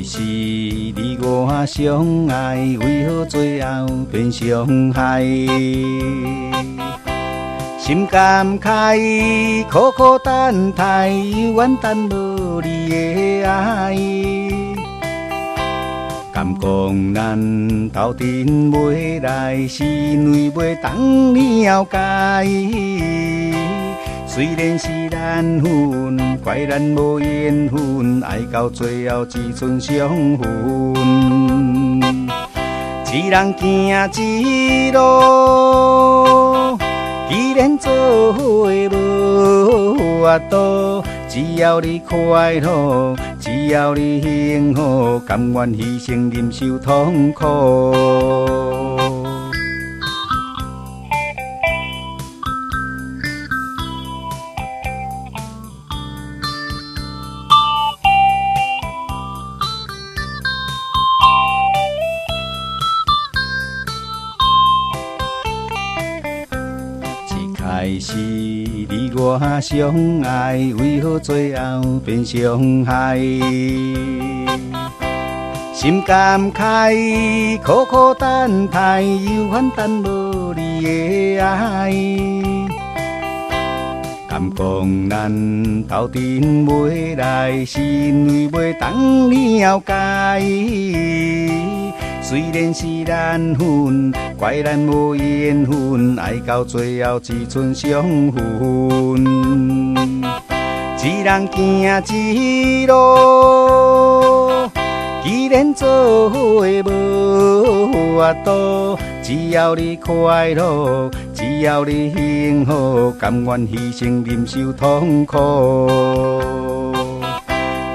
是你我相爱，为何最后变伤害？心感慨，苦苦等待，犹原等无你的爱。敢讲咱斗阵袂来，是因为袂当你了解。虽然是咱分，怪咱无缘分，爱到最后只剩伤痕。一人行一路，既然做伙无法度，只要你快乐，只要你幸福，甘愿牺牲忍受痛苦。开始你我相爱，为何最后变伤害？心感慨，苦苦等待，犹原等无你的爱。敢讲咱斗阵袂来，是因为袂当你了解。虽然是咱分，怪咱无缘分，爱到最后只剩伤痕。一人行一路，既然做伙无法度，只要你快乐，只要你幸福，甘愿牺牲忍受痛苦。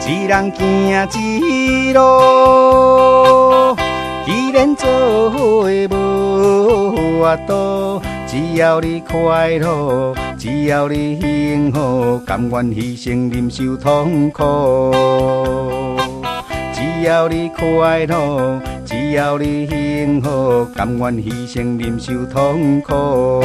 一人行一路，既然做伙无法度，只要你快乐，只要你幸福，甘愿牺牲忍受痛苦。只要你快乐，只要你幸福，甘愿牺牲忍受痛苦。